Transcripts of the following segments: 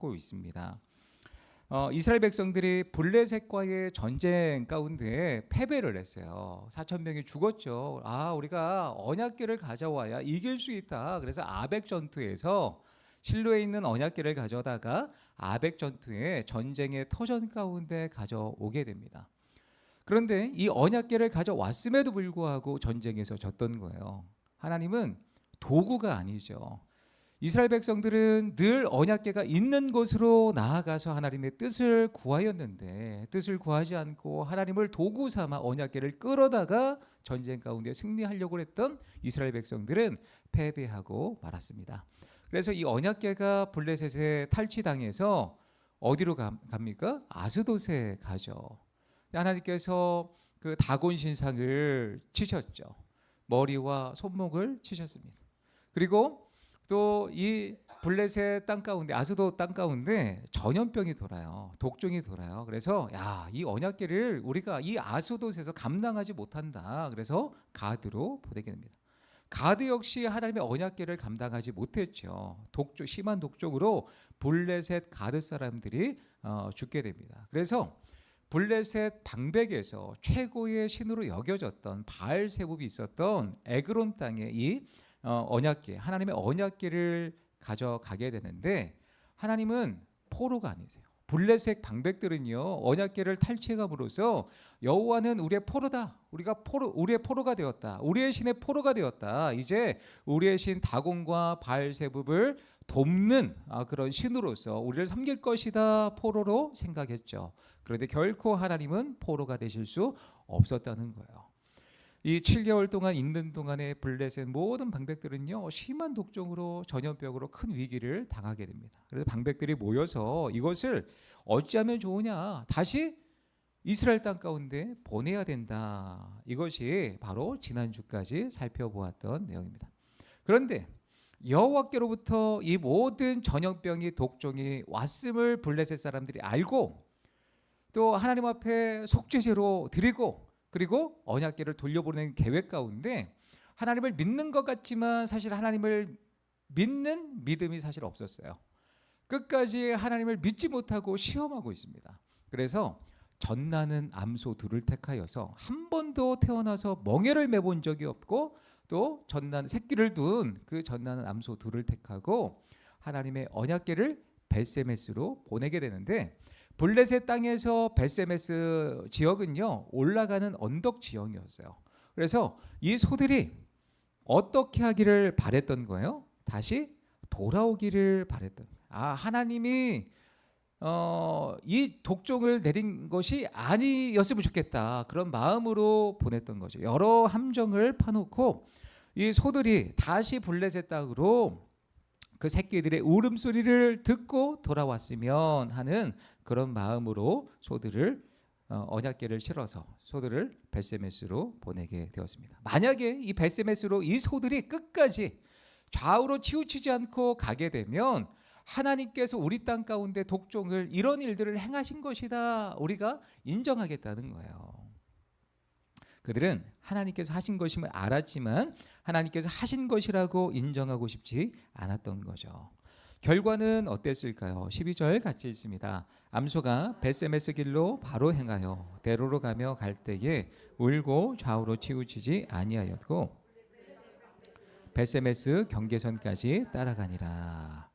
하고 있습니다. 이스라엘 백성들이 블레셋과의 전쟁 가운데 패배를 했어요. 4천 명이 죽었죠. 우리가 언약궤를 가져와야 이길 수 있다. 그래서 아벡 전투에서 실로에 있는 언약궤를 가져다가 아벡 전투에 전쟁의 터전 가운데 가져오게 됩니다. 그런데 이 언약궤를 가져왔음에도 불구하고 전쟁에서 졌던 거예요. 하나님은 도구가 아니죠. 이스라엘 백성들은 늘 언약궤가 있는 곳으로 나아가서 하나님의 뜻을 구하였는데 뜻을 구하지 않고 하나님을 도구 삼아 언약궤를 끌어다가 전쟁 가운데 승리하려고 했던 이스라엘 백성들은 패배하고 말았습니다. 그래서 이 언약궤가 블레셋에 탈취당해서 어디로 갑니까? 아스돗에 가죠. 하나님께서 그 다곤 신상을 치셨죠. 머리와 손목을 치셨습니다. 그리고 또 이 블레셋 땅 가운데, 아스돗 땅 가운데 전염병이 돌아요. 독종이 돌아요. 그래서 이 언약궤를 우리가 이 아스돗에서 감당하지 못한다. 그래서 가드로 보내게 됩니다. 가드 역시 하나님의 언약궤를 감당하지 못했죠. 심한 독종으로 블레셋 가드 사람들이 죽게 됩니다. 그래서 블레셋 방백에서 최고의 신으로 여겨졌던 바알세붑이 있었던 에그론 땅에 이 언약궤, 하나님의 언약궤를 가져가게 되는데 하나님은 포로가 아니세요. 블레셋 방백들은요 언약궤를 탈취함으로써 여호와는 우리의 포로다. 우리의 포로가 되었다. 우리의 신의 포로가 되었다. 이제 우리의 신 다곤과 바알세붑을 돕는 그런 신으로서 우리를 섬길 것이다. 포로로 생각했죠. 그런데 결코 하나님은 포로가 되실 수 없었다는 거예요. 이 7개월 동안 있는 동안에 블레셋 모든 방백들은요 심한 독종으로 전염병으로 큰 위기를 당하게 됩니다. 그래서 방백들이 모여서 이것을 어찌하면 좋으냐, 다시 이스라엘 땅 가운데 보내야 된다. 이것이 바로 지난주까지 살펴보았던 내용입니다. 그런데 여호와께로부터 이 모든 전염병이 독종이 왔음을 블레셋 사람들이 알고 또 하나님 앞에 속죄제로 드리고 그리고 언약궤를 돌려보내는 계획 가운데 하나님을 믿는 것 같지만 사실 하나님을 믿는 믿음이 사실 없었어요. 끝까지 하나님을 믿지 못하고 시험하고 있습니다. 그래서 젖나는 암소 둘을 택하여서 한 번도 태어나서 멍에를 매본 적이 없고 또 젖나는 새끼를 둔 그 젖나는 암소 둘을 택하고 하나님의 언약궤를 벳세메스로 보내게 되는데 블레셋 땅에서 벳세메스 지역은요 올라가는 언덕 지형이었어요. 그래서 이 소들이 어떻게 하기를 바랬던 거예요? 다시 돌아오기를 바랬던 거예요. 하나님이 이 독종을 내린 것이 아니었으면 좋겠다. 그런 마음으로 보냈던 거죠. 여러 함정을 파놓고 이 소들이 다시 블레셋 땅으로 그 새끼들의 울음소리를 듣고 돌아왔으면 하는 그런 마음으로 소들을 언약궤를 실어서 소들을 벳세메스로 보내게 되었습니다. 만약에 이 벳세메스로 이 소들이 끝까지 좌우로 치우치지 않고 가게 되면 하나님께서 우리 땅 가운데 독종을 이런 일들을 행하신 것이다. 우리가 인정하겠다는 거예요. 그들은 하나님께서 하신 것임을 알았지만 하나님께서 하신 것이라고 인정하고 싶지 않았던 거죠. 결과는 어땠을까요? 12절 같이 읽습니다. 암소가 벳세메스 길로 바로 행하여 대로로 가며 갈 때에 울고 좌우로 치우치지 아니하였고 벳세메스 경계선까지 따라가니라.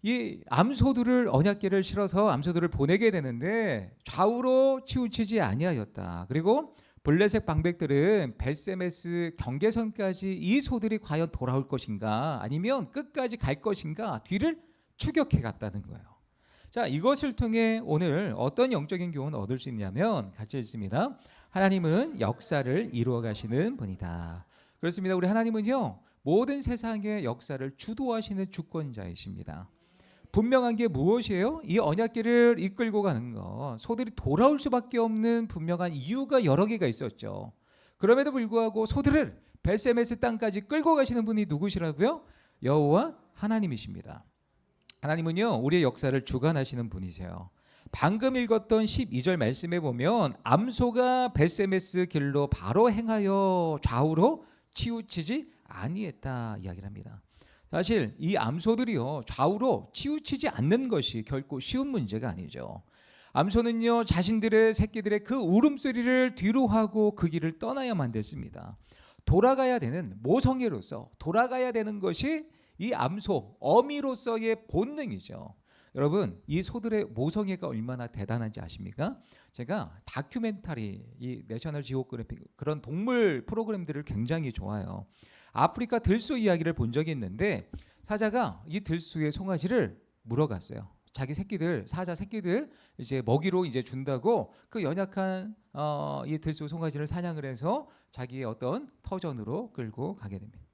이 암소들을 언약궤를 실어서 암소들을 보내게 되는데 좌우로 치우치지 아니하였다. 그리고 블레셋 방백들은 벳세메스 경계선까지 이 소들이 과연 돌아올 것인가 아니면 끝까지 갈 것인가 뒤를 추격해 갔다는 거예요. 자, 이것을 통해 오늘 어떤 영적인 교훈을 얻을 수 있냐면 같이 읽습니다. 하나님은 역사를 이루어 가시는 분이다. 그렇습니다. 우리 하나님은요 모든 세상의 역사를 주도하시는 주권자이십니다. 분명한 게 무엇이에요? 이 언약궤를 이끌고 가는 것, 소들이 돌아올 수밖에 없는 분명한 이유가 여러 개가 있었죠. 그럼에도 불구하고 소들을 벳세메스 땅까지 끌고 가시는 분이 누구시라고요? 여호와 하나님이십니다. 하나님은요 우리의 역사를 주관하시는 분이세요. 방금 읽었던 12절 말씀에 보면 암소가 벳세메스 길로 바로 행하여 좌우로 치우치지 아니했다 이야기를 합니다. 사실 이 암소들이요 좌우로 치우치지 않는 것이 결코 쉬운 문제가 아니죠. 암소는요 자신들의 새끼들의 그 울음소리를 뒤로 하고 그 길을 떠나야만 됐습니다. 돌아가야 되는 모성애로서 돌아가야 되는 것이 이 암소 어미로서의 본능이죠. 여러분 이 소들의 모성애가 얼마나 대단한지 아십니까? 제가 다큐멘터리 이 내셔널 지오그래픽 그런 동물 프로그램들을 굉장히 좋아해요. 아프리카 들소 이야기를 본 적이 있는데 사자가 이 들소의 송아지를 물어갔어요. 자기 새끼들 사자 새끼들 이제 먹이로 이제 준다고 그 연약한 이 들소 송아지를 사냥을 해서 자기의 어떤 터전으로 끌고 가게 됩니다.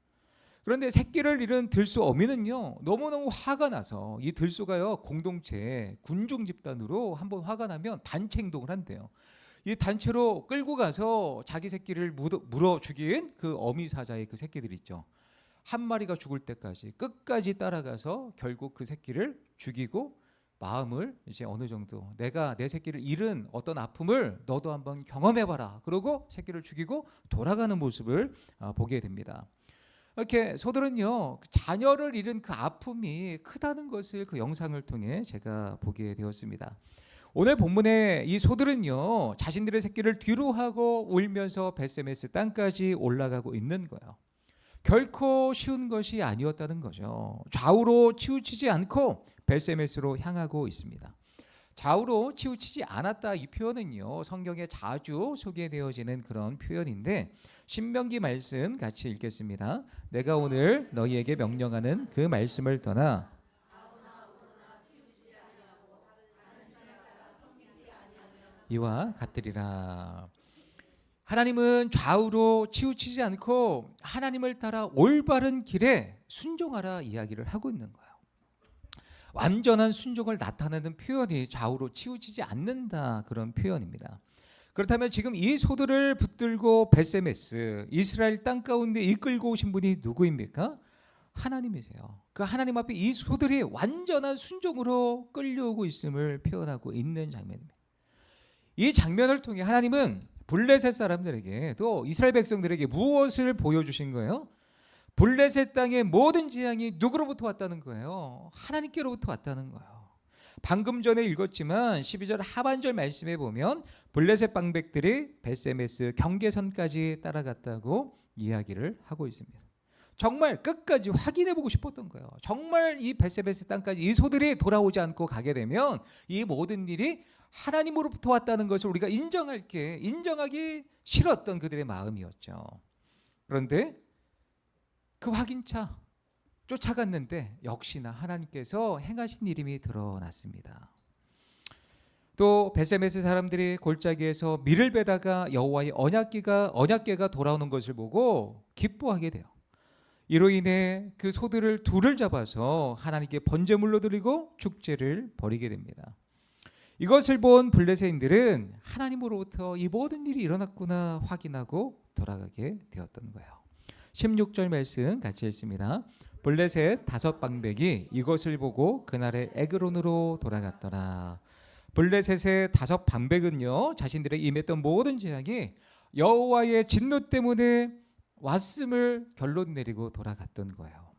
그런데 새끼를 잃은 들소 어미는요 너무너무 화가 나서 이 들소가요 공동체 군중 집단으로 한번 화가 나면 단체 행동을 한대요. 이 단체로 끌고 가서 자기 새끼를 물어 죽인 그 어미 사자의 그 새끼들 있죠. 한 마리가 죽을 때까지 끝까지 따라가서 결국 그 새끼를 죽이고 마음을 이제 어느 정도 내가 내 새끼를 잃은 어떤 아픔을 너도 한번 경험해봐라. 그러고 새끼를 죽이고 돌아가는 모습을 보게 됩니다. 이렇게 소들은요 자녀를 잃은 그 아픔이 크다는 것을 그 영상을 통해 제가 보게 되었습니다. 오늘 본문의 이 소들은요 자신들의 새끼를 뒤로 하고 울면서 벳세메스 땅까지 올라가고 있는 거예요. 결코 쉬운 것이 아니었다는 거죠. 좌우로 치우치지 않고 벳세메스로 향하고 있습니다. 좌우로 치우치지 않았다 이 표현은요 성경에 자주 소개되어지는 그런 표현인데 신명기 말씀 같이 읽겠습니다. 내가 오늘 너희에게 명령하는 그 말씀을 떠나 이와 같으리라. 하나님은 좌우로 치우치지 않고 하나님을 따라 올바른 길에 순종하라 이야기를 하고 있는 거예요. 완전한 순종을 나타내는 표현이 좌우로 치우치지 않는다 그런 표현입니다. 그렇다면 지금 이 소들을 붙들고 벳세메스 이스라엘 땅 가운데 이끌고 오신 분이 누구입니까? 하나님이세요. 그 하나님 앞에 이 소들이 완전한 순종으로 끌려오고 있음을 표현하고 있는 장면입니다. 이 장면을 통해 하나님은 블레셋 사람들에게 또 이스라엘 백성들에게 무엇을 보여주신 거예요? 블레셋 땅의 모든 재앙이 누구로부터 왔다는 거예요? 하나님께로부터 왔다는 거예요. 방금 전에 읽었지만 12절 하반절 말씀에 보면 블레셋 방백들이 벳세메스 경계선까지 따라갔다고 이야기를 하고 있습니다. 정말 끝까지 확인해보고 싶었던 거예요. 정말 이 벳세메스 땅까지 이 소들이 돌아오지 않고 가게 되면 이 모든 일이 하나님으로부터 왔다는 것을 우리가 인정하기 싫었던 그들의 마음이었죠. 그런데 그 확인차 쫓아갔는데 역시나 하나님께서 행하신 일임이 드러났습니다. 또 벳세메스 사람들이 골짜기에서 밀을 베다가 여호와의 언약궤가 돌아오는 것을 보고 기뻐하게 돼요. 이로 인해 그 소들을 둘을 잡아서 하나님께 번제물로 드리고 축제를 벌이게 됩니다. 이것을 본 블레셋인들은 하나님으로부터 이 모든 일이 일어났구나 확인하고 돌아가게 되었던 거예요. 16절 말씀 같이 읽습니다. 블레셋 5방백이 이것을 보고 그날의 에그론으로 돌아갔더라. 블레셋의 5방백은요 자신들의 임했던 모든 재앙이 여호와의 진노 때문에 왔음을 결론 내리고 돌아갔던 거예요.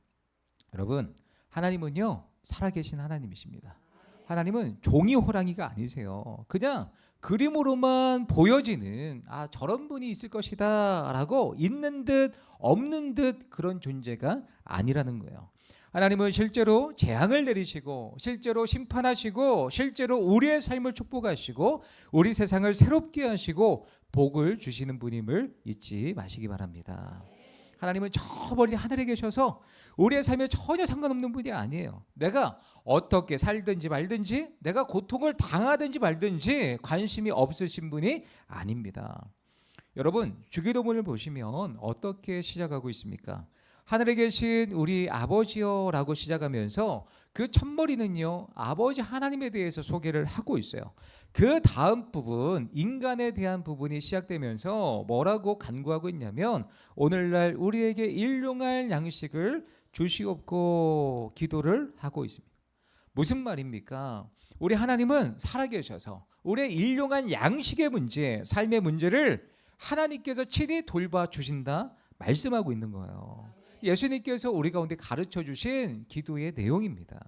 여러분 하나님은요 살아계신 하나님이십니다. 하나님은 종이 호랑이가 아니세요. 그냥 그림으로만 보여지는 저런 분이 있을 것이다 라고 있는 듯 없는 듯 그런 존재가 아니라는 거예요. 하나님은 실제로 재앙을 내리시고 실제로 심판하시고 실제로 우리의 삶을 축복하시고 우리 세상을 새롭게 하시고 복을 주시는 분임을 잊지 마시기 바랍니다. 하나님은 저 멀리 하늘에 계셔서 우리의 삶에 전혀 상관없는 분이 아니에요. 내가 어떻게 살든지 말든지 내가 고통을 당하든지 말든지 관심이 없으신 분이 아닙니다. 여러분 주기도문을 보시면 어떻게 시작하고 있습니까? 하늘에 계신 우리 아버지여 라고 시작하면서 그 첫머리는요 아버지 하나님에 대해서 소개를 하고 있어요. 그 다음 부분 인간에 대한 부분이 시작되면서 뭐라고 간구하고 있냐면 오늘날 우리에게 일용할 양식을 주시옵고 기도를 하고 있습니다. 무슨 말입니까? 우리 하나님은 살아계셔서 우리의 일용할 양식의 문제, 삶의 문제를 하나님께서 친히 돌봐주신다 말씀하고 있는 거예요. 예수님께서 우리 가운데 가르쳐 주신 기도의 내용입니다.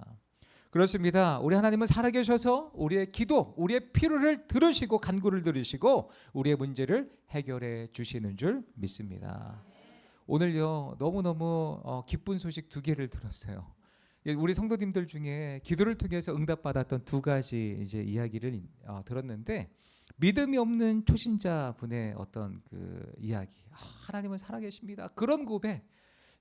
그렇습니다. 우리 하나님은 살아계셔서 우리의 기도, 우리의 필요를 들으시고 간구를 들으시고 우리의 문제를 해결해 주시는 줄 믿습니다. 오늘요 너무너무 기쁜 소식 두 개를 들었어요. 우리 성도님들 중에 기도를 통해서 응답받았던 두 가지 이제 이야기를 들었는데, 믿음이 없는 초신자 분의 어떤 그 이야기, 하나님은 살아계십니다, 그런 고백,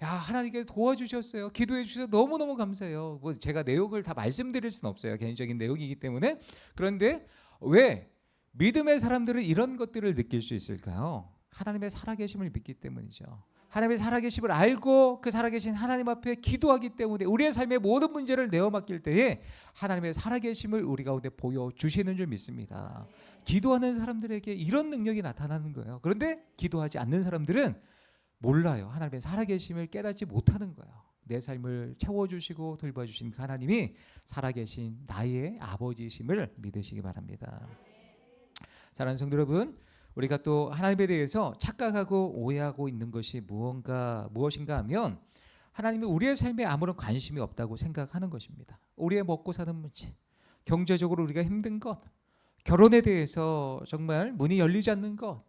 야 하나님께서 도와주셨어요, 기도해 주셔서 너무너무 감사해요. 뭐 제가 내용을 다 말씀드릴 수는 없어요, 개인적인 내용이기 때문에. 그런데 왜 믿음의 사람들은 이런 것들을 느낄 수 있을까요? 하나님의 살아계심을 믿기 때문이죠. 하나님의 살아계심을 알고 그 살아계신 하나님 앞에 기도하기 때문에 우리의 삶의 모든 문제를 내어 맡길 때에 하나님의 살아계심을 우리 가운데 보여주시는 줄 믿습니다. 기도하는 사람들에게 이런 능력이 나타나는 거예요. 그런데 기도하지 않는 사람들은 몰라요. 하나님의 살아계심을 깨닫지 못하는 거예요. 내 삶을 채워주시고 돌봐주신 그 하나님이 살아계신 나의 아버지이심을 믿으시기 바랍니다. 사랑하는 성도 여러분, 우리가 또 하나님에 대해서 착각하고 오해하고 있는 것이 무엇인가 하면, 하나님이 우리의 삶에 아무런 관심이 없다고 생각하는 것입니다. 우리의 먹고 사는 문제, 경제적으로 우리가 힘든 것, 결혼에 대해서 정말 문이 열리지 않는 것,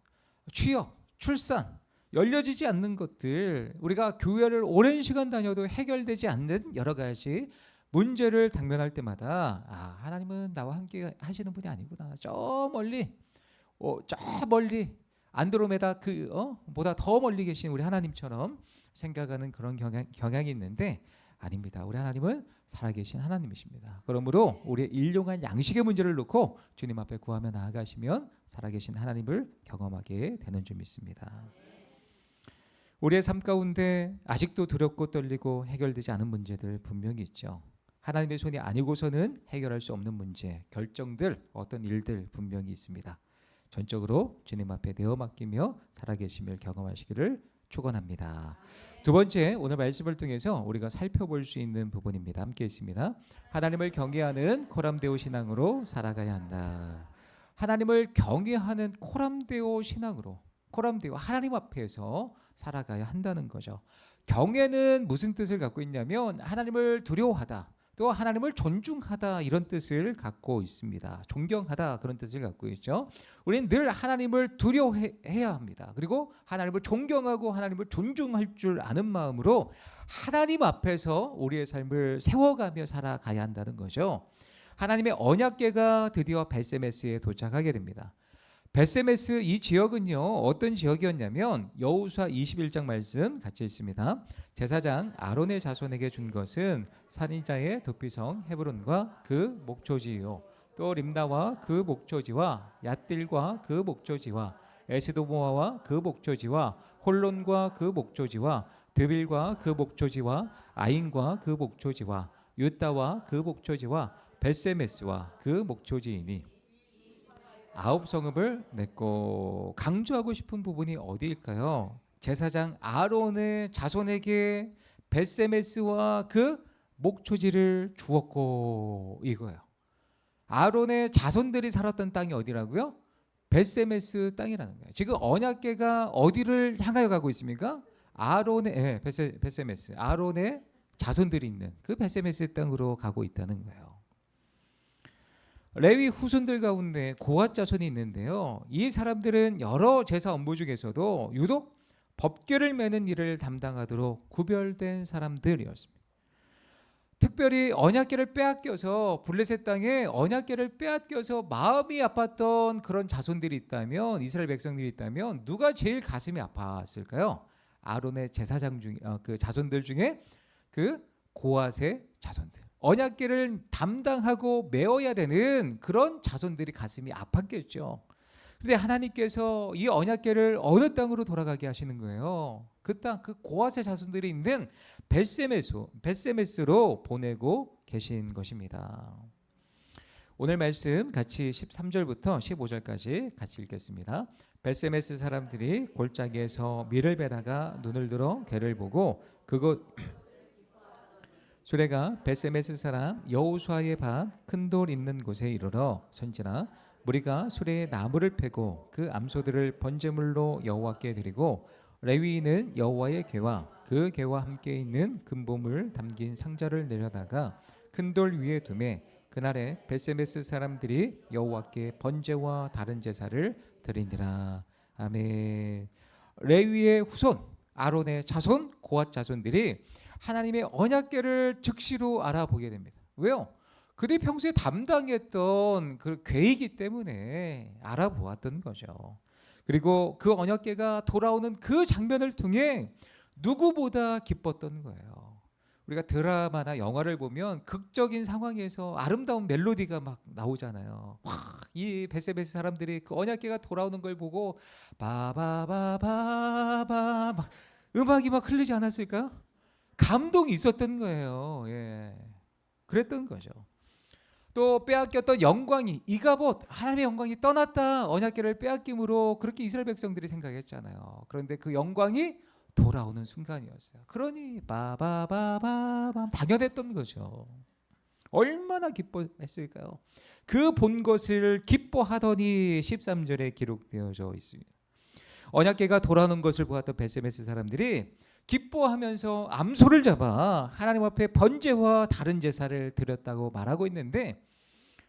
취업, 출산, 열려지지 않는 것들, 우리가 교회를 오랜 시간 다녀도 해결되지 않는 여러 가지 문제를 당면할 때마다 하나님은 나와 함께 하시는 분이 아니구나, 저 멀리 안드로메다 보다 더 멀리 계신 우리 하나님처럼 생각하는 그런 경향이 있는데, 아닙니다. 우리 하나님은 살아계신 하나님이십니다. 그러므로 우리의 일용할 양식의 문제를 놓고 주님 앞에 구하며 나아가시면 살아계신 하나님을 경험하게 되는 줄 믿습니다. 우리의 삶 가운데 아직도 두렵고 떨리고 해결되지 않은 문제들 분명히 있죠. 하나님의 손이 아니고서는 해결할 수 없는 문제, 결정들, 어떤 일들 분명히 있습니다. 전적으로 주님 앞에 내어 맡기며 살아계심을 경험하시기를 축원합니다. 두 번째, 오늘 말씀을 통해서 우리가 살펴볼 수 있는 부분입니다. 함께 있습니다. 하나님을 경외하는 코람데오 신앙으로 살아가야 한다. 하나님을 경외하는 코람데오 신앙으로, 코람데오 하나님 앞에서 살아가야 한다는 거죠. 경외는 무슨 뜻을 갖고 있냐면 하나님을 두려워하다, 또 하나님을 존중하다, 이런 뜻을 갖고 있습니다. 존경하다, 그런 뜻을 갖고 있죠. 우리는 늘 하나님을 두려워해야 합니다. 그리고 하나님을 존경하고 하나님을 존중할 줄 아는 마음으로 하나님 앞에서 우리의 삶을 세워가며 살아가야 한다는 거죠. 하나님의 언약궤가 드디어 벳세메스에 도착하게 됩니다. 벳세메스, 이 지역은요 어떤 지역이었냐면, 여호수아 21장 말씀 같이 읽습니다. 제사장 아론의 자손에게 준 것은 산이자의 도피성 헤브론과 그 목초지요, 또 림나와 그 목초지와 얏딜과 그 목초지와 에스도모아와 그 목초지와 홀론과 그 목초지와 드빌과 그 목초지와 아인과 그 목초지와 유다와 그 목초지와 벳세메스와 그 목초지이니, 9성읍을 냈고. 강조하고 싶은 부분이 어디일까요? 제사장 아론의 자손에게 벳세메스와 그 목초지를 주었고, 이거예요. 아론의 자손들이 살았던 땅이 어디라고요? 벳세메스 땅이라는 거예요. 지금 언약궤가 어디를 향하여 가고 있습니까? 아론의 벳세메스, 아론의 자손들이 있는 그 벳세메스 땅으로 가고 있다는 거예요. 레위 후손들 가운데 고핫 자손이 있는데요, 이 사람들은 여러 제사 업무 중에서도 유독 법궤를 매는 일을 담당하도록 구별된 사람들이었습니다. 특별히 언약궤를 빼앗겨서, 블레셋 땅에 언약궤를 빼앗겨서 마음이 아팠던 그런 자손들이 있다면, 이스라엘 백성들이 있다면 누가 제일 가슴이 아팠을까요? 아론의 제사장 중 그 자손들 중에 그 고핫의 자손들, 언약궤를 담당하고 메어야 되는 그런 자손들이 가슴이 아팠겠죠. 그런데 하나님께서 이 언약궤를 어느 땅으로 돌아가게 하시는 거예요? 그 땅, 그 고핫의 자손들이 있는 벳세메스로 보내고 계신 것입니다. 오늘 말씀 같이 13절부터 15절까지 같이 읽겠습니다. 벳세메스 사람들이 골짜기에서 밀을 베다가 눈을 들어 궤를 보고, 그곳 수레가 벳세메스 사람 여호수아의 밭 큰 돌 있는 곳에 이르러 선지나, 무리가 수레에 나무를 패고 그 암소들을 번제물로 여호와께 드리고 레위인은 여호와의 궤와 그 궤와 함께 있는 금보물 담긴 상자를 내려다가 큰 돌 위에 두매 그날에 벳세메스 사람들이 여호와께 번제와 다른 제사를 드리니라. 아멘. 레위의 후손 아론의 자손 고앗 자손들이 하나님의 언약궤를 즉시로 알아보게 됩니다. 왜요? 그들이 평소에 담당했던 그 궤이기 때문에 알아보았던 거죠. 그리고 그 언약궤가 돌아오는 그 장면을 통해 누구보다 기뻤던 거예요. 우리가 드라마나 영화를 보면 극적인 상황에서 아름다운 멜로디가 막 나오잖아요. 이 벳세메스 사람들이 그 언약궤가 돌아오는 걸 보고 바바바바바 막 음악이 막 흐르지 않았을까요? 감동이 있었던 거예요. 예. 그랬던 거죠. 또 빼앗겼던 영광이 이가봇 하나님의 영광이 떠났다. 언약궤를 빼앗김으로 그렇게 이스라엘 백성들이 생각했잖아요. 그런데 그 영광이 돌아오는 순간이었어요. 그러니 바바바바밤 당연했던 거죠. 얼마나 기뻐했을까요? 그 본 것을 기뻐하더니 13절에 기록되어져 있습니다. 언약궤가 돌아오는 것을 보았던 벳세메스 사람들이 기뻐하면서 암소를 잡아 하나님 앞에 번제와 다른 제사를 드렸다고 말하고 있는데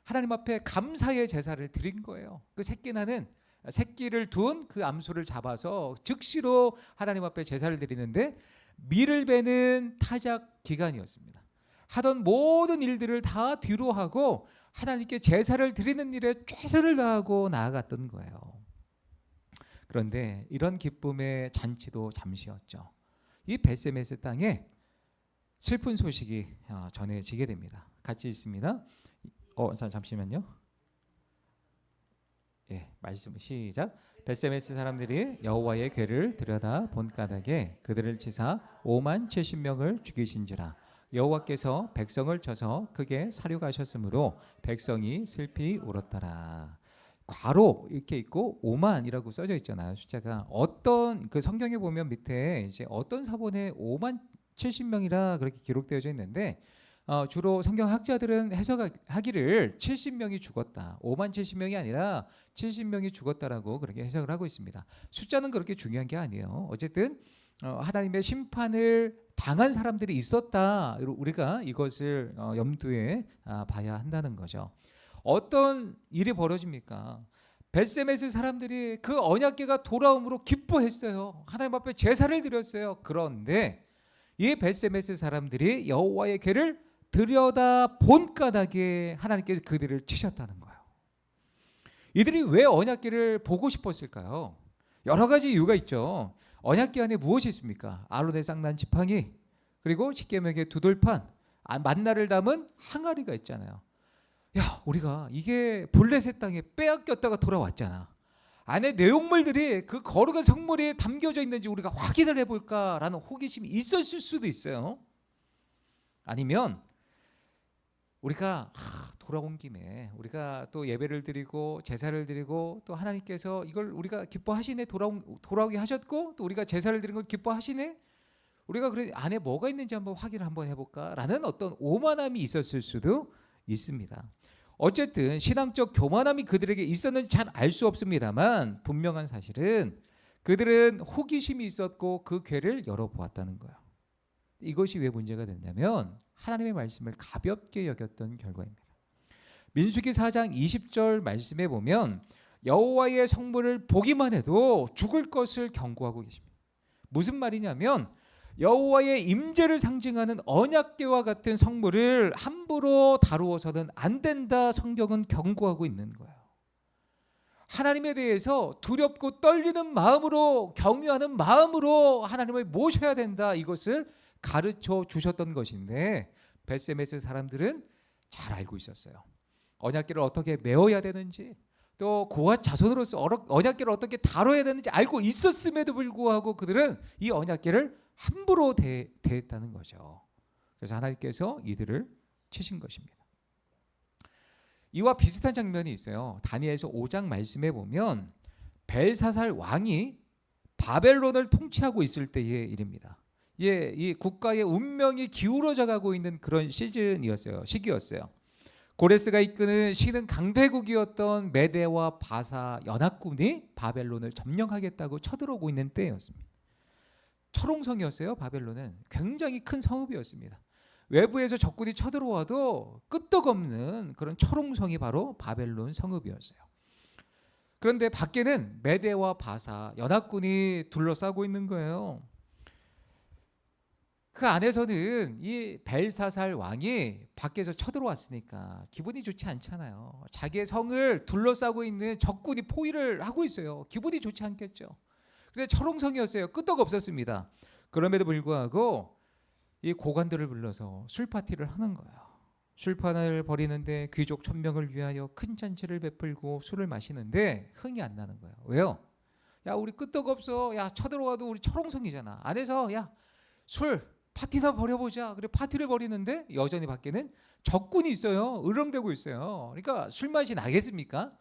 하나님 앞에 감사의 제사를 드린 거예요. 그 새끼를 둔 그 암소를 잡아서 즉시로 하나님 앞에 제사를 드리는데 밀을 베는 타작 기간이었습니다. 하던 모든 일들을 다 뒤로 하고 하나님께 제사를 드리는 일에 최선을 다하고 나아갔던 거예요. 그런데 이런 기쁨의 잔치도 잠시였죠. 이 벳세메스 땅에 슬픈 소식이 전해지게 됩니다. 같이 있습니다. 잠시만요. 예, 말씀 시작. 벳세메스 사람들이 여호와의 궤를 들여다 본 까닭에 그들을 치사 5만 70명을 죽이신지라. 여호와께서 백성을 쳐서 크게 사륙하셨으므로 백성이 슬피 울었더라. 괄호 이렇게 있고 5만이라고 써져 있잖아요. 숫자가 어떤 그 성경에 보면 밑에 이제 어떤 사본에 5만 70명이라 그렇게 기록되어져 있는데 주로 성경학자들은 해석하기를 70명이 죽었다. 5만 70명이 아니라 70명이 죽었다라고 그렇게 해석을 하고 있습니다. 숫자는 그렇게 중요한 게 아니에요. 어쨌든 하나님의 심판을 당한 사람들이 있었다. 우리가 이것을 염두에 봐야 한다는 거죠. 어떤 일이 벌어집니까? 벳세메스 사람들이 그 언약궤가 돌아옴으로 기뻐했어요. 하나님 앞에 제사를 드렸어요. 그런데 이 벳세메스 사람들이 여호와의 궤를 들여다 본 까닭에 하나님께서 그들을 치셨다는 거예요. 이들이 왜 언약궤를 보고 싶었을까요? 여러 가지 이유가 있죠. 언약궤 안에 무엇이 있습니까? 아론의 쌍난 지팡이, 그리고 십계명의 두 돌판, 만나를 담은 항아리가 있잖아요. 야, 우리가 이게 블레셋 땅에 빼앗겼다가 돌아왔잖아. 안에 내용물들이 그 거룩한 성물이 담겨져 있는지 우리가 확인을 해볼까라는 호기심이 있었을 수도 있어요. 아니면 우리가 돌아온 김에 우리가 또 예배를 드리고 제사를 드리고 또 하나님께서 이걸 우리가 기뻐하시네, 돌아오게 하셨고 또 우리가 제사를 드린 걸 기뻐하시네, 우리가 그래 안에 뭐가 있는지 한번 확인을 한번 해볼까라는 어떤 오만함이 있었을 수도 있습니다. 어쨌든 신앙적 교만함이 그들에게 있었는지 잘 알 수 없습니다만 분명한 사실은 그들은 호기심이 있었고 그 궤를 열어보았다는 거예요. 이것이 왜 문제가 됐냐면 하나님의 말씀을 가볍게 여겼던 결과입니다. 민수기 4장 20절 말씀에 보면 여호와의 성물을 보기만 해도 죽을 것을 경고하고 계십니다. 무슨 말이냐면 여호와의 임재를 상징하는 언약궤와 같은 성물을 함부로 다루어서는 안 된다. 성경은 경고하고 있는 거예요. 하나님에 대해서 두렵고 떨리는 마음으로, 경외하는 마음으로 하나님을 모셔야 된다. 이것을 가르쳐 주셨던 것인데 벳세메스 사람들은 잘 알고 있었어요. 언약궤를 어떻게 메어야 되는지, 또 고앗 자손으로서 언약궤를 어떻게 다뤄야 되는지 알고 있었음에도 불구하고 그들은 이 언약궤를 함부로 대했다는 거죠. 그래서 하나님께서 이들을 치신 것입니다. 이와 비슷한 장면이 있어요. 다니엘서 5장 말씀에 보면 벨사살 왕이 바벨론을 통치하고 있을 때의 일입니다. 이 국가의 운명이 기울어져 가고 있는 그런 시기였어요. 고레스가 이끄는 신흥 강대국이었던 메대와 바사 연합군이 바벨론을 점령하겠다고 쳐들어오고 있는 때였습니다. 철옹성이었어요. 바벨론은 굉장히 큰 성읍이었습니다. 외부에서 적군이 쳐들어와도 끄떡없는 그런 철옹성이 바로 바벨론 성읍이었어요. 그런데 밖에는 메대와 바사 연합군이 둘러싸고 있는 거예요. 그 안에서는 이 벨사살 왕이 밖에서 쳐들어왔으니까 기분이 좋지 않잖아요. 자기의 성을 둘러싸고 있는 적군이 포위를 하고 있어요. 기분이 좋지 않겠죠. 근데 철옹성이었어요. 끄떡없었습니다. 그럼에도 불구하고 이 고관들을 불러서 술 파티를 하는 거예요. 술판을 벌이는데 귀족 1000명을 위하여 큰 잔치를 베풀고 술을 마시는데 흥이 안 나는 거예요. 왜요? 야, 우리 끄떡없어. 야, 쳐들어와도 우리 철옹성이잖아. 안에서 야, 술 파티나 벌여보자. 그래, 파티를 벌이는데 여전히 밖에는 적군이 있어요. 으렁대고 있어요. 그러니까 술 맛이 나겠습니까?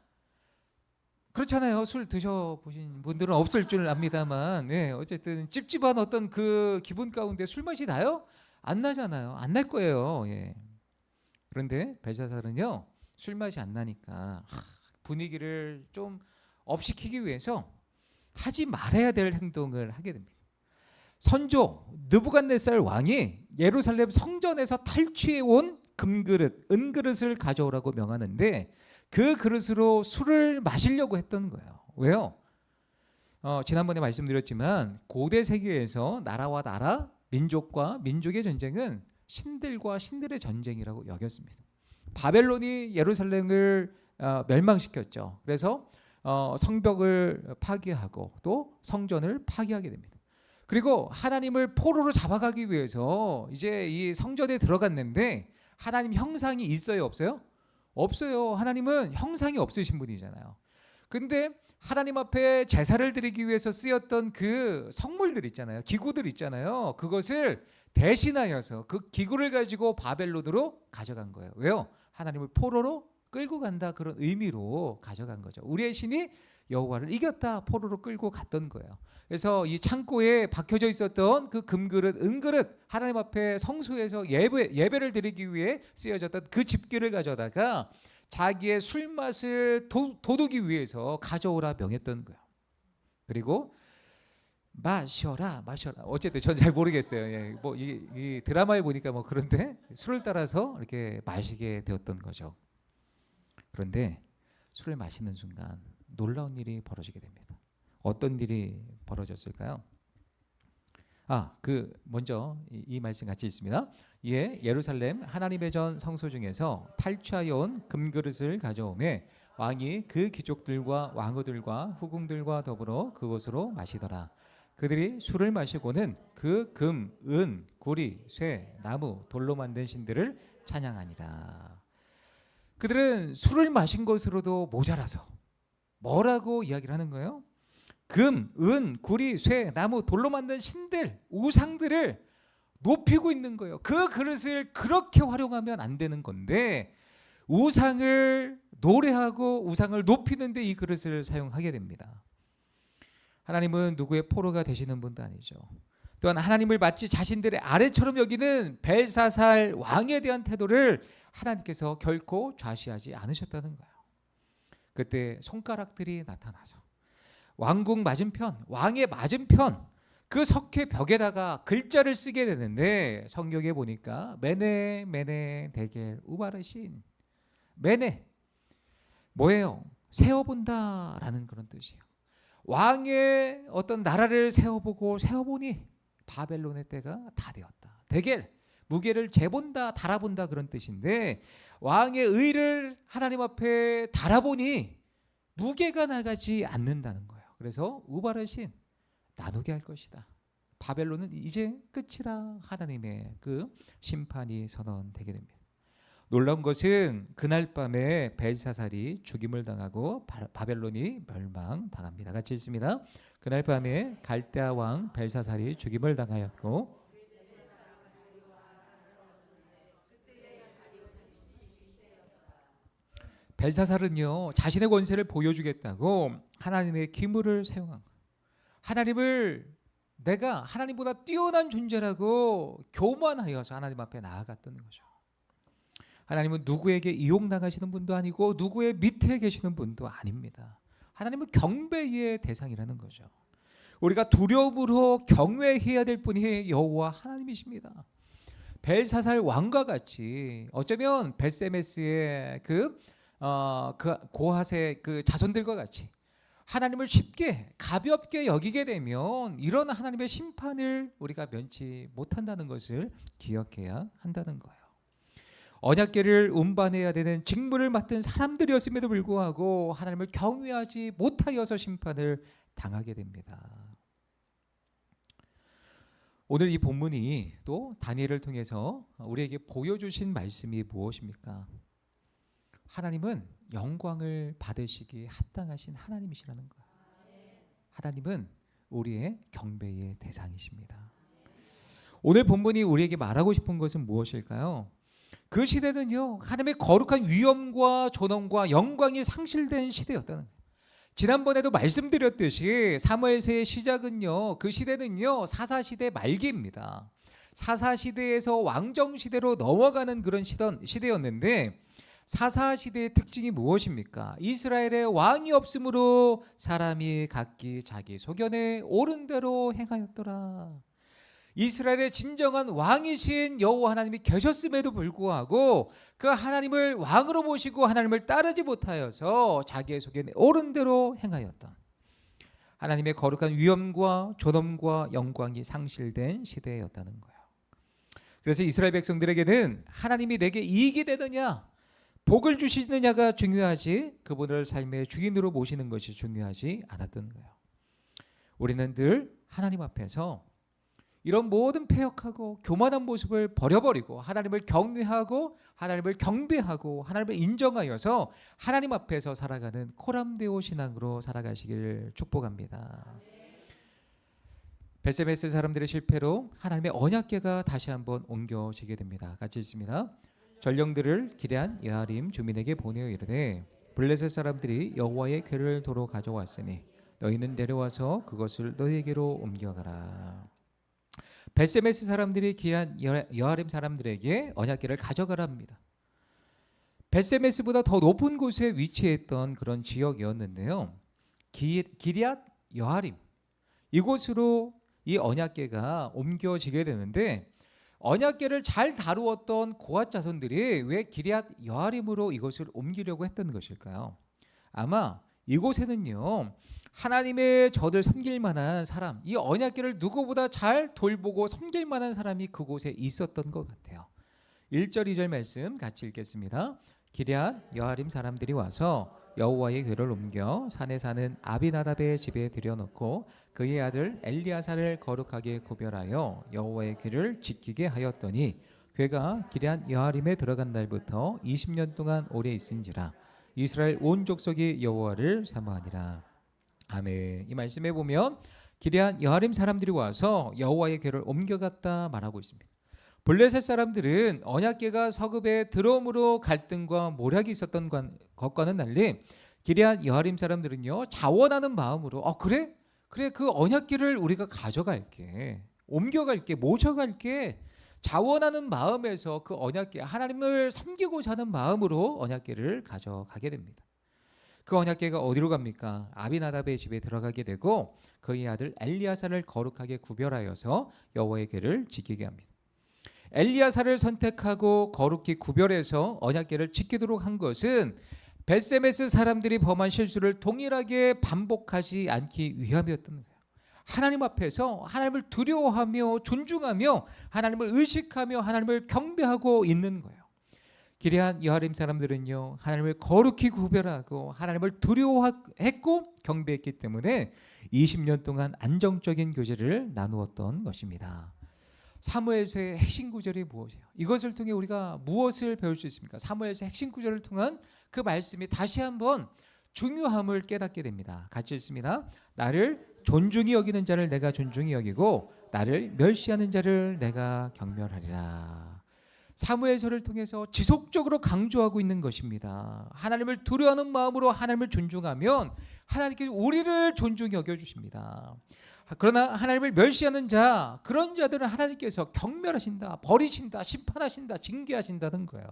그렇잖아요. 술 드셔보신 분들은 없을 줄 압니다만, 네, 어쨌든 찝찝한 어떤 그 기분 가운데 술 맛이 나요? 안 나잖아요. 안 날 거예요. 예. 그런데 벨사살은요, 술 맛이 안 나니까 분위기를 좀 업시키기 위해서 하지 말아야 될 행동을 하게 됩니다. 선조 느부갓네살 왕이 예루살렘 성전에서 탈취해 온 금그릇, 은그릇을 가져오라고 명하는데 그 그릇으로 술을 마시려고 했던 거예요. 왜요? 지난번에 말씀드렸지만 고대 세계에서 나라와 나라, 민족과 민족의 전쟁은 신들과 신들의 전쟁이라고 여겼습니다. 바벨론이 예루살렘을 멸망시켰죠. 그래서 성벽을 파괴하고 또 성전을 파괴하게 됩니다. 그리고 하나님을 포로로 잡아가기 위해서 이제 이 성전에 들어갔는데 하나님 형상이 있어요, 없어요? 없어요. 하나님은 형상이 없으신 분이잖아요. 근데 하나님 앞에 제사를 드리기 위해서 쓰였던 그 성물들 있잖아요. 기구들 있잖아요. 그것을 대신하여서 그 기구를 가지고 바벨론으로 가져간 거예요. 왜요? 하나님을 포로로 끌고 간다, 그런 의미로 가져간 거죠. 우리의 신이 여호와를 이겼다, 포로로 끌고 갔던 거예요. 그래서 이 창고에 박혀져 있었던 그 금그릇, 은그릇, 하나님 앞에 성소에서 예배를 드리기 위해 쓰여졌던 그 집게를 가져다가 자기의 술맛을 돋우기 위해서 가져오라 명했던 거예요. 그리고 마셔라. 어쨌든 저는 잘 모르겠어요. 예, 뭐 이 드라마에 보니까 뭐 그런데 술을 따라서 이렇게 마시게 되었던 거죠. 그런데 술을 마시는 순간 놀라운 일이 벌어지게 됩니다. 어떤 일이 벌어졌을까요? 먼저 이 말씀 같이 있습니다. 이에 예루살렘 하나님의 전 성소 중에서 탈취하여 온 금그릇을 가져오매 왕이 그 귀족들과 왕후들과 후궁들과 더불어 그곳으로 마시더라. 그들이 술을 마시고는 그 금, 은, 구리, 쇠, 나무, 돌로 만든 신들을 찬양하니라. 그들은 술을 마신 것으로도 모자라서 뭐라고 이야기를 하는 거예요? 금, 은, 구리, 쇠, 나무, 돌로 만든 신들, 우상들을 높이고 있는 거예요. 그 그릇을 그렇게 활용하면 안 되는 건데 우상을 노래하고 우상을 높이는데 이 그릇을 사용하게 됩니다. 하나님은 누구의 포로가 되시는 분도 아니죠. 또한 하나님을 마치 자신들의 아래처럼 여기는 벨사살 왕에 대한 태도를 하나님께서 결코 좌시하지 않으셨다는 거예요. 그때 손가락들이 나타나서 왕궁 맞은편, 왕의 맞은편 그 석회 벽에다가 글자를 쓰게 되는데 성경에 보니까 메네 메네 데겔 우바르신. 메네 뭐예요? 세어본다라는 그런 뜻이에요. 왕의 어떤 나라를 세어보니 바벨론의 때가 다 되었다. 데겔 무게를 재본다, 달아본다, 그런 뜻인데 왕의 의를 하나님 앞에 달아보니 무게가 나가지 않는다는 거예요. 그래서 우바르신, 나누게 할 것이다. 바벨론은 이제 끝이라 하나님의 그 심판이 선언되게 됩니다. 놀라운 것은 그날 밤에 벨사살이 죽임을 당하고 바벨론이 멸망당합니다. 같이 읽습니다. 그날 밤에 갈대아 왕 벨사살이 죽임을 당하였고 벨사살은요, 자신의 권세를 보여주겠다고 하나님의 기물을 사용한 거예요. 하나님을 내가 하나님보다 뛰어난 존재라고 교만하여서 하나님 앞에 나아갔던 거죠. 하나님은 누구에게 이용당하시는 분도 아니고 누구의 밑에 계시는 분도 아닙니다. 하나님은 경배의 대상이라는 거죠. 우리가 두려움으로 경외해야 될 분이 여호와 하나님이십니다. 벨사살 왕과 같이 어쩌면 벳세메스의 그 고핫의 그 자손들과 같이 하나님을 쉽게 가볍게 여기게 되면 이런 하나님의 심판을 우리가 면치 못한다는 것을 기억해야 한다는 거예요. 언약궤를 운반해야 되는 직무를 맡은 사람들이었음에도 불구하고 하나님을 경외하지 못하여서 심판을 당하게 됩니다. 오늘 이 본문이 또 다니엘을 통해서 우리에게 보여주신 말씀이 무엇입니까? 하나님은 영광을 받으시기 합당하신 하나님이시라는 거예요. 하나님은 우리의 경배의 대상이십니다. 오늘 본문이 우리에게 말하고 싶은 것은 무엇일까요? 그 시대는요, 하나님의 거룩한 위엄과 존엄과 영광이 상실된 시대였다는 거예요. 지난번에도 말씀드렸듯이 사무엘서의 시작은요, 그 시대는요 사사시대 말기입니다. 사사시대에서 왕정시대로 넘어가는 그런 시대였는데, 사사시대의 특징이 무엇입니까? 이스라엘에 왕이 없으므로 사람이 각기 자기 소견에 옳은 대로 행하였더라. 이스라엘의 진정한 왕이신 여호와 하나님이 계셨음에도 불구하고 그 하나님을 왕으로 모시고 하나님을 따르지 못하여서 자기의 소견에 옳은 대로 행하였던, 하나님의 거룩한 위엄과 존엄과 영광이 상실된 시대였다는 거예요. 그래서 이스라엘 백성들에게는 하나님이 내게 이익이 되느냐, 복을 주시느냐가 중요하지 그분을 삶의 주인으로 모시는 것이 중요하지 않았던 거예요. 우리는 늘 하나님 앞에서 이런 모든 패역하고 교만한 모습을 버려버리고 하나님을 경외하고 하나님을 경배하고 하나님을 인정하여서 하나님 앞에서 살아가는 코람데오 신앙으로 살아가시길 축복합니다. 벳세메스 사람들의 실패로 하나님의 언약궤가 다시 한번 옮겨지게 됩니다. 같이 읽습니다. 전령들을 기럇 여아림 주민에게 보내어 이르되 블레셋 사람들이 여호와의 궤를 도로 가져왔으니 너희는 내려와서 그것을 너희에게로 옮겨가라. 벳세메스 사람들이 기럇 여아림 사람들에게 언약궤를 가져가라 합니다. 벳세메스보다 더 높은 곳에 위치했던 그런 지역이었는데요, 기럇 여아림, 이곳으로 이 언약궤가 옮겨지게 되는데, 언약궤를 잘 다루었던 고핫 자손들이 왜 기럇 여아림으로 이것을 옮기려고 했던 것일까요? 아마 이곳에는요, 하나님의 저들 섬길 만한 사람, 이 언약궤를 누구보다 잘 돌보고 섬길 만한 사람이 그곳에 있었던 것 같아요. 1절 2절 말씀 같이 읽겠습니다. 기럇 여아림 사람들이 와서 여호와의 궤를 옮겨 산에 사는 아비나답의 집에 들여놓고 그의 아들 엘리야사를 거룩하게 구별하여 여호와의 궤를 지키게 하였더니 궤가 기럇 여아림에 들어간 날부터 20년 동안 오래 있은지라 이스라엘 온 족속이 여호와를 사모하니라. 아멘. 이 말씀에 보면 기럇 여아림 사람들이 와서 여호와의 궤를 옮겨갔다 말하고 있습니다. 블레셋 사람들은 언약궤가 서급에 들어옴으로 갈등과 모략이 있었던 것과는 달리 기럇 여아림 사람들은요, 자원하는 마음으로 그래 그 언약궤를 우리가 가져갈게, 옮겨갈게, 모셔갈게, 자원하는 마음에서 그 언약궤, 하나님을 섬기고자 하는 마음으로 언약궤를 가져가게 됩니다. 그 언약궤가 어디로 갑니까? 아비나답의 집에 들어가게 되고 그의 아들 엘리야사를 거룩하게 구별하여서 여호와의 궤를 지키게 합니다. 엘리야사를 선택하고 거룩히 구별해서 언약궤를 지키도록 한 것은 벳세메스 사람들이 범한 실수를 동일하게 반복하지 않기 위함이었던 거예요. 하나님 앞에서 하나님을 두려워하며 존중하며 하나님을 의식하며 하나님을 경배하고 있는 거예요. 기럇 여아림 사람들은요, 하나님을 거룩히 구별하고 하나님을 두려워했고 경배했기 때문에 20년 동안 안정적인 교제를 나누었던 것입니다. 사무엘서의 핵심 구절이 무엇이에요? 이것을 통해 우리가 무엇을 배울 수 있습니까? 사무엘서의 핵심 구절을 통한 그 말씀이 다시 한번 중요함을 깨닫게 됩니다. 같이 읽습니다. 나를 존중히 여기는 자를 내가 존중히 여기고 나를 멸시하는 자를 내가 경멸하리라. 사무엘서를 통해서 지속적으로 강조하고 있는 것입니다. 하나님을 두려워하는 마음으로 하나님을 존중하면 하나님께서 우리를 존중히 여겨주십니다. 그러나 하나님을 멸시하는 자, 그런 자들은 하나님께서 경멸하신다, 버리신다, 심판하신다, 징계하신다는 거예요.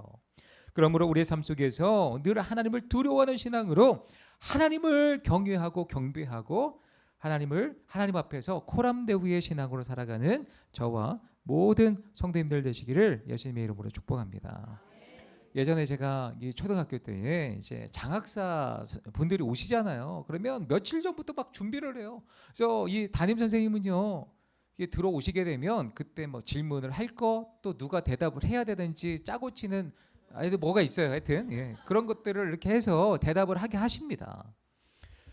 그러므로 우리의 삶 속에서 늘 하나님을 두려워하는 신앙으로 하나님을 경외하고 경배하고 하나님 앞에서 코람데우의 신앙으로 살아가는 저와 모든 성도님들 되시기를 예수님의 이름으로 축복합니다. 예전에 제가 이 초등학교 때 이제 장학사 분들이 오시잖아요. 그러면 며칠 전부터 막 준비를 해요. 그래서 이 담임 선생님은요, 이게 들어오시게 되면 그때 뭐 질문을 할 거, 또 누가 대답을 해야 되는지 짜고 치는 아이들 뭐가 있어요. 하여튼 예, 그런 것들을 이렇게 해서 대답을 하게 하십니다.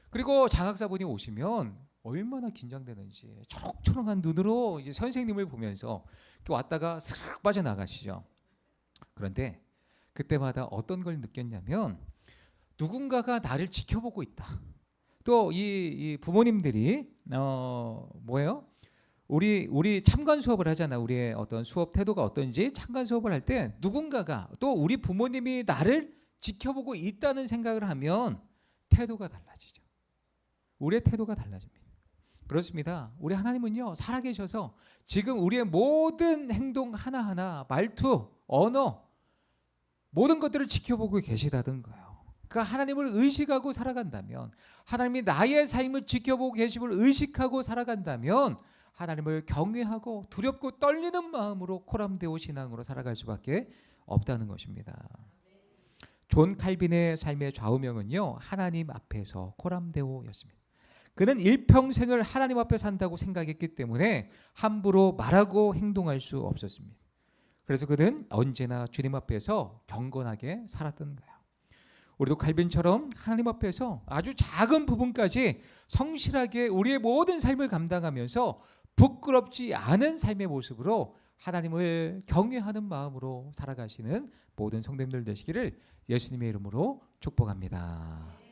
그리고 장학사분이 오시면 얼마나 긴장되는지 초롱초롱한 눈으로 이제 선생님을 보면서 이렇게 왔다가 슥 빠져나가시죠. 그런데 그때마다 어떤 걸 느꼈냐면 누군가가 나를 지켜보고 있다. 또 이 부모님들이 뭐예요? 우리 참관 수업을 하잖아. 우리의 어떤 수업 태도가 어떤지 참관 수업을 할 때 누군가가 또 우리 부모님이 나를 지켜보고 있다는 생각을 하면 태도가 달라지죠. 우리의 태도가 달라집니다. 그렇습니다. 우리 하나님은요, 살아계셔서 지금 우리의 모든 행동 하나하나, 말투, 언어, 모든 것들을 지켜보고 계시다는 거예요. 그러니까 하나님을 의식하고 살아간다면, 하나님이 나의 삶을 지켜보고 계심을 의식하고 살아간다면 하나님을 경외하고 두렵고 떨리는 마음으로 코람데오 신앙으로 살아갈 수밖에 없다는 것입니다. 존 칼빈의 삶의 좌우명은요, 하나님 앞에서 코람데오였습니다. 그는 일평생을 하나님 앞에 산다고 생각했기 때문에 함부로 말하고 행동할 수 없었습니다. 그래서 그는 언제나 주님 앞에서 경건하게 살았던 거예요. 우리도 칼빈처럼 하나님 앞에서 아주 작은 부분까지 성실하게 우리의 모든 삶을 감당하면서 부끄럽지 않은 삶의 모습으로 하나님을 경외하는 마음으로 살아가시는 모든 성도님들 되시기를 예수님의 이름으로 축복합니다.